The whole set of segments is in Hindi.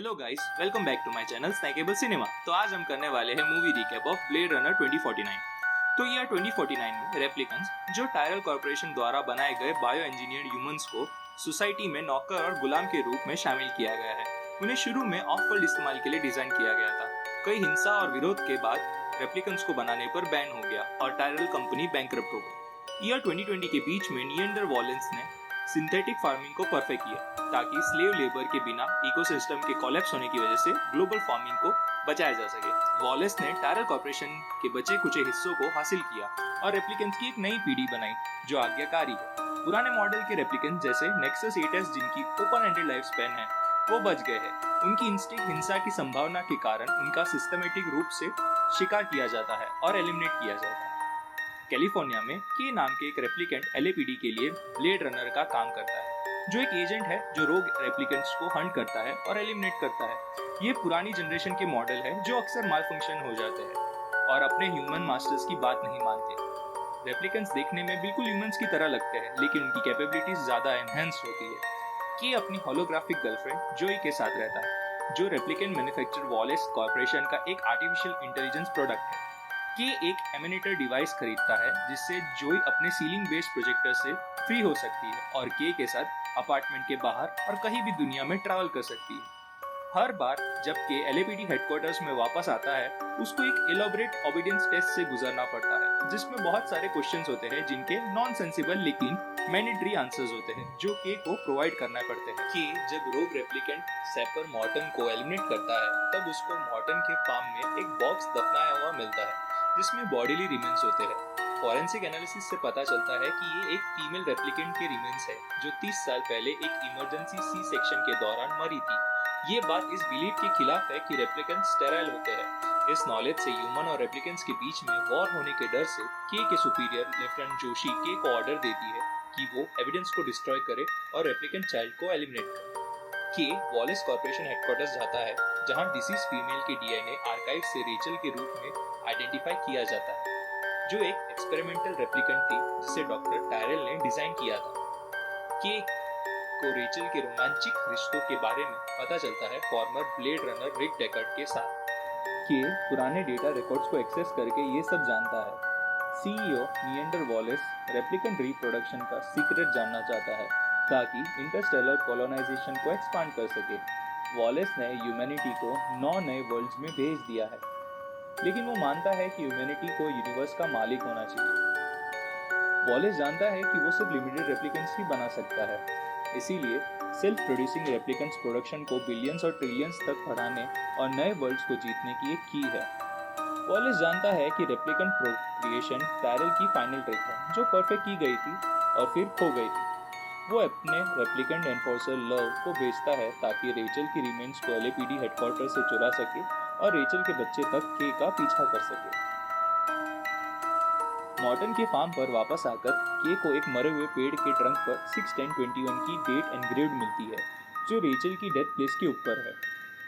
Hello guys, welcome back to my channel snackable cinema. तो आज हम करने वाले हैं movie recap of blade runner 2049। तो ईयर 2049 में रेप्लिकेंट्स जो टायरल कॉर्पोरेशन द्वारा बनाए गए बायो इंजीनियर्ड ह्यूमंस को सोसाइटी में नौकर और गुलाम के रूप में शामिल किया गया है। उन्हें शुरू में ऑफ वर्ल्ड इस्तेमाल के लिए डिजाइन किया गया था। कई हिंसा और विरोध के बाद रेप्लिकेंट्स को बनाने पर बैन हो गया और टायरल कंपनी बैंकरप्ट हो गई। ईयर 2020 के बीच में निएंडर वॉलेंस ने सिंथेटिक फार्मिंग को परफेक्ट किया ताकि स्लेव लेबर के बिना इकोसिस्टम के कोलैप्स होने की वजह से ग्लोबल फार्मिंग को बचाया जा सके। वॉलेस ने टायरल कॉर्पोरेशन के बचे कुछ हिस्सों को हासिल किया और रेप्लिकेंट्स की एक नई पीढ़ी बनाई जो आज्ञाकारी है। पुराने मॉडल के रेप्लिकेंट्स जैसे नेक्सस 8S जिनकी ओपन एंडेड लाइफ स्पैन है वो बच गए हैं। उनकी इंस्टिंक्ट हिंसा की संभावना के कारण उनका सिस्टमेटिक रूप से शिकार किया जाता है और एलिमिनेट किया जाता है। कैलिफोर्निया में के नाम के एक रेप्लिकेंट LAPD के लिए ब्लेड रनर का काम करता है, जो एक एजेंट है जो रोग रेप्लिकेंट्स को हंट करता है और एलिमिनेट करता है। ये पुरानी जनरेशन के मॉडल है जो अक्सर माल फंक्शन हो जाते हैं और अपने ह्यूमन मास्टर्स की बात नहीं मानते। रेप्लिकेंट्स देखने में बिल्कुल ह्यूमंस की तरह लगते हैं, लेकिन उनकी कैपेबिलिटीज ज्यादा एनहेंस होती है। के अपनी होलोग्राफिक गर्लफ्रेंड जोई के साथ रहता है, जो रेप्लिकेंट मैन्युफैक्चर वॉलेस कॉर्पोरेशन का एक आर्टिफिशियल इंटेलिजेंस प्रोडक्ट है। के एक एमिनेटर डिवाइस खरीदता है जिससे जोई अपने सीलिंग बेस्ड प्रोजेक्टर से फ्री हो सकती है और के साथ अपार्टमेंट के बाहर और कहीं भी दुनिया में ट्रैवल कर सकती है। हर बार जब के LAPD हेडक्वार्टर्स में वापस आता है, उसको एक एलोबरेट ओबीडियंस टेस्ट से गुजरना पड़ता है जिसमें बहुत सारे क्वेश्चंस होते हैं जिनके नॉन सेंसिबल लेकिन मैंडेटरी आंसर्स होते हैं जो के को प्रोवाइड करना पड़ते हैं। के जब रोग रेप्लिकेंट सेपर मॉर्टन को एलिमिनेट करता है तब उसको मॉर्टन के फार्म में एक बॉक्स दफनाया हुआ मिलता है जिसमें बॉडीली रिमेन्स होते हैं। फॉरेंसिक एनालिसिस से पता चलता है कि ये एक फीमेल रेप्लिकेंट के रिमेन्स है जो 30 साल पहले एक इमरजेंसी सी सेक्शन के दौरान मरी थी। ये बात इस बिलीफ के खिलाफ है कि रेप्लिकेंट्स स्टेराइल होते हैं। इस नॉलेज से ह्यूमन और रेप्लिकेंट्स के बीच में वॉर होने के डर से के सुपीरियर लेफ्टिनेंट जोशी के को ऑर्डर देती है कि वो एविडेंस को डिस्ट्रॉय करे और रेप्लिकेंट चाइल्ड को एलिमिनेट करे। के वॉलेस कॉर्पोरेशन हेडक्वार्टर्स जाता है जहां डिसीज फीमेल के DNA आर्काइव से रेचल के रूप में आइडेंटिफाई किया जाता है, जो एक एक्सपेरिमेंटल रेप्लिकेंट थी जिसे डॉक्टर टायरल ने डिजाइन किया था। के को रेचल के रोमांचिक रिश्तों के बारे में पता चलता है फॉर्मर ब्लेड रनर रिक डेकर्ड के साथ। के पुराने डेटा रिकॉर्ड्स को एक्सेस करके ये सब जानता है। CEO Neander Wallace replicant reproduction का सीक्रेट जानना चाहता है ताकि इंटरस्टेलर कॉलोनाइजेशन को एक्सपांड कर सके। वॉलेस ने ह्यूमैनिटी को 9 नए वर्ल्ड्स में भेज दिया है, लेकिन वो मानता है कि ह्यूमैनिटी को यूनिवर्स का मालिक होना चाहिए। वॉलेस जानता है कि वो सिर्फ लिमिटेड रेप्लिकेंट्स ही बना सकता है, इसीलिए सेल्फ प्रोड्यूसिंग रेप्लिकेंट्स प्रोडक्शन को बिलियंस और ट्रिलियंस तक बढ़ाने और नए वर्ल्ड्स को जीतने की एक की है। वॉलेस जानता है कि रेप्लिकेंट प्रोक्रिएशन टायरल की फाइनल ट्रिक है जो परफेक्ट की गई थी और फिर खो गई थी। वो अपने रेप्लिकेंट एनफोर्सर लव को भेजता है ताकि रेचल की रिमेन्स को LAPD हेडक्वार्टर से चुरा सके और रेचल के बच्चे तक के का पीछा कर सके। मॉर्टन के फार्म पर वापस आकर के को एक मरे हुए पेड़ के ट्रंक पर 6/10/21 की डेट एनग्रेव्ड मिलती है जो रेचल की डेथ प्लेस के ऊपर है।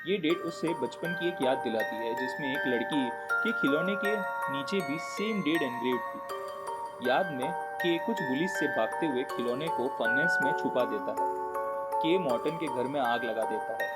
ये डेट उससे बचपन की एक याद दिलाती है जिसमें एक लड़की के खिलौने के नीचे भी सेम डेट एनग्रेव्ड थी। याद में के कुछ बुलिस से भागते हुए खिलौने को फर्नेस में छुपा देता है। के मॉर्टन के घर में आग लगा देता है।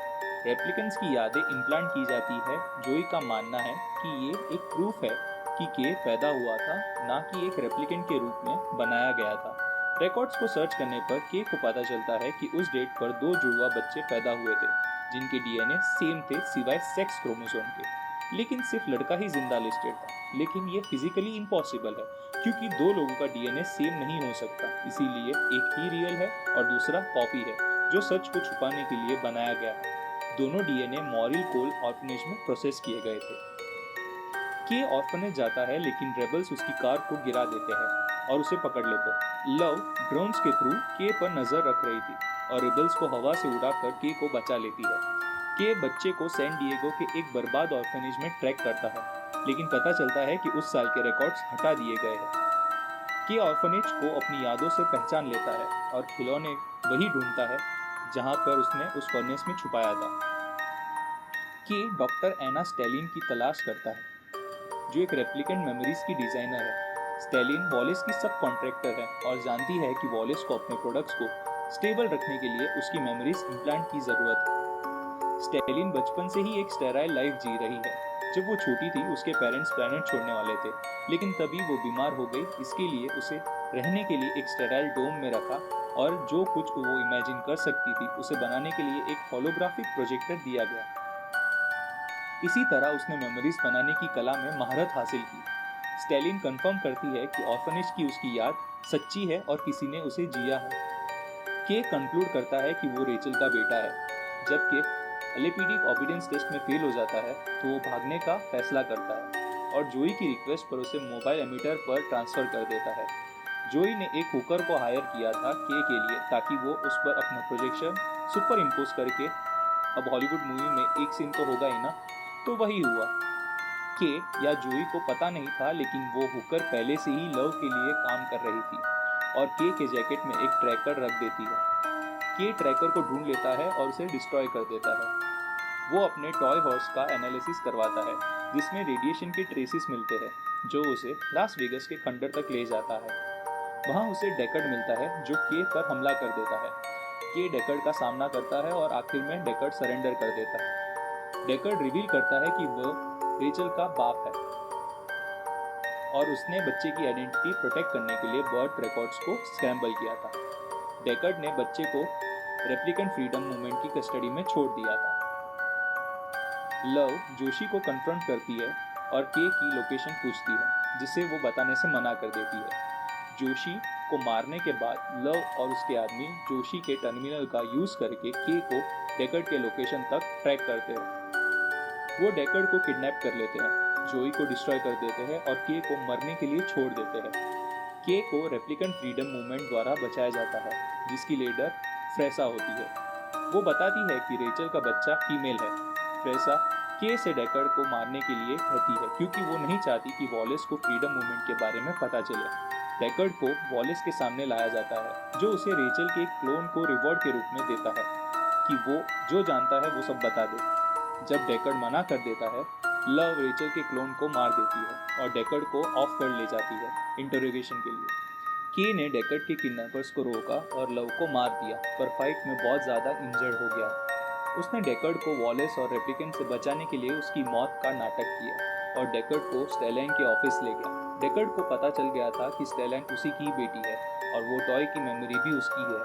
रेप्लिकेंट्स की यादें इम्प्लांट की जाती है। जोई का मानना है कि ये एक प्रूफ है कि के पैदा हुआ था, ना कि एक रेप्लिकेंट के रूप में बनाया गया था। रिकॉर्ड्स को सर्च करने पर के को पता चलता है कि उस डेट पर 2 जुड़वा बच्चे पैदा हुए थे जिनके DNA सेम थे सिवाय सेक्स क्रोमोसोम के, लेकिन सिर्फ लड़का ही जिंदा लिस्टेड था। लेकिन ये फिजिकली इम्पॉसिबल है क्योंकि 2 लोगों का DNA सेम नहीं हो सकता, इसीलिए एक ही रियल है और दूसरा कॉपी है जो सच को छुपाने के लिए बनाया गया है। दोनों DNA मॉरिल कोल ऑर्फनेज में प्रोसेस किए गए थे। के ऑर्फनेज जाता है लेकिन रेबल्स उसकी कार को गिरा देते हैं और उसे पकड़ लेते हैं। लव ड्रोन्स के थ्रू के पर नजर रख रही थी और रेबल्स को हवा से उड़ाकर के को बचा लेती है। के बच्चे को सैन डिएगो के एक बर्बाद ऑर्फनेज में ट्रैक करता है, लेकिन पता चलता है कि उस साल के रिकॉर्ड्स हटा दिए गए हैं। के ऑर्फनेज को अपनी यादों से पहचान लेता है और खिलौने वही ढूंढता है जहां पर उसने उस फर्नेस में छुपाया था। के डॉक्टर एना स्टेलिन की तलाश करता है जो एक रेप्लिकेंट मेमोरीज की डिजाइनर है। स्टेलिन वॉलेस की सब कॉन्ट्रैक्टर है और जानती है कि वॉलेस को अपने प्रोडक्ट्स को स्टेबल रखने के लिए उसकी मेमोरीज इम्प्लांट की जरूरत है। स्टेलिन बचपन से ही एक स्टेराइल लाइफ जी रही है। जब वो छोटी थी उसके पेरेंट्स प्लेनेट छोड़ने वाले थे, लेकिन तभी वो बीमार हो गई। इसके लिए उसे रहने के लिए एक स्टेराइल डोम में रखा और जो कुछ वो इमेजिन कर सकती थी उसे बनाने के लिए एक होलोग्राफिक प्रोजेक्टर दिया गया। इसी तरह उसने मेमोरीज बनाने की कला में महारत हासिल की। स्टेलिन कंफर्म करती है कि ऑर्फनेज की उसकी याद सच्ची है और किसी ने उसे जिया है। के कंक्लूड करता है कि वो रेचल का बेटा है। जबकि एलएपीडी ऑबिडेंस टेस्ट में फेल हो जाता है तो वो भागने का फैसला करता है और जोई की रिक्वेस्ट पर उसे मोबाइल एमीटर पर ट्रांसफर कर देता है। जोई ने एक हुकर को हायर किया था के लिए ताकि वो उस पर अपना प्रोजेक्शन सुपर इम्पोज करके, अब हॉलीवुड मूवी में एक सीन तो होगा ही ना, तो वही हुआ। के या जोई को पता नहीं था, लेकिन वो हुकर पहले से ही लव के लिए काम कर रही थी और के जैकेट में एक ट्रैकर रख देती है। के ट्रैकर को ढूंढ लेता है और उसे डिस्ट्रॉय कर देता है। वो अपने टॉय हॉर्स का एनालिसिस करवाता है जिसमें रेडिएशन के ट्रेसेस मिलते हैं, जो उसे लास वेगस के खंडर तक ले जाता है। वहाँ उसे डेकर्ड मिलता है जो के पर हमला कर देता है। के डेकर्ड का सामना करता है और आखिर में डेकर्ड सरेंडर कर देता है। डेकर्ड रिवील करता है कि वह रेचल का बाप है और उसने बच्चे की आइडेंटिटी प्रोटेक्ट करने के लिए बर्थ रिकॉर्ड्स को स्क्रैम्बल किया था। डेकर्ड ने बच्चे को रेप्लिकेंट फ्रीडम मूवमेंट की कस्टडी में छोड़ दिया था। लव जोशी को कन्फ्रंट करती है और के की लोकेशन पूछती है, जिसे वो बताने से मना कर देती है। जोशी को मारने के बाद लव और उसके आदमी जोशी के टर्मिनल का यूज करके के को डेकर्ड के लोकेशन तक ट्रैक करते हैं। वो डेकर्ड को किडनैप कर लेते हैं, जोई को डिस्ट्रॉय कर देते हैं और के को मरने के लिए छोड़ देते हैं। के को रेप्लिकेंट फ्रीडम मूवमेंट द्वारा बचाया जाता है, जिसकी लीडर फ्रेसा होती है। वो बताती है कि रेचल का बच्चा फीमेल है। फ्रेसा के से डेकर्ड को मारने के लिए कहती है क्योंकि वो नहीं चाहती कि वॉलेस को फ्रीडम मूवमेंट के बारे में पता चले। डेकर्ड को वॉलेस के सामने लाया जाता है, जो उसे रेचल के एक क्लोन को रिवॉर्ड के रूप में देता है कि वो जो जानता है वो सब बता दे। जब डेकर्ड मना कर देता है, लव रेचल के क्लोन को मार देती है और डेकर्ड को ऑफ वर्ल्ड ले जाती है इंटरोगेशन के लिए। के ने डेकर्ड के किडनैपर्स को रोका और लव को मार दिया, पर फाइट में बहुत ज़्यादा इंजर्ड हो गया। उसने डेकर्ड को वॉलेस और रेप्लिकेंट से बचाने के लिए उसकी मौत का नाटक किया और डेकर्ड को स्टेलैन के ऑफिस ले गया। डेकर्ड को पता चल गया था कि स्टेलैन उसी की बेटी है और वो टॉय की मेमोरी भी उसकी है।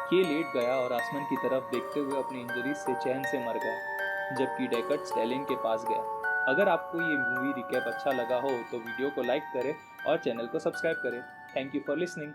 के लेट गया और आसमान की तरफ देखते हुए अपनी इंजरीज से चैन से मर गया, जबकि डेकर्ड स्टेलिन के पास गया। अगर आपको ये मूवी रिकैप अच्छा लगा हो तो वीडियो को लाइक करें और चैनल को सब्सक्राइब करें। Thank you for listening.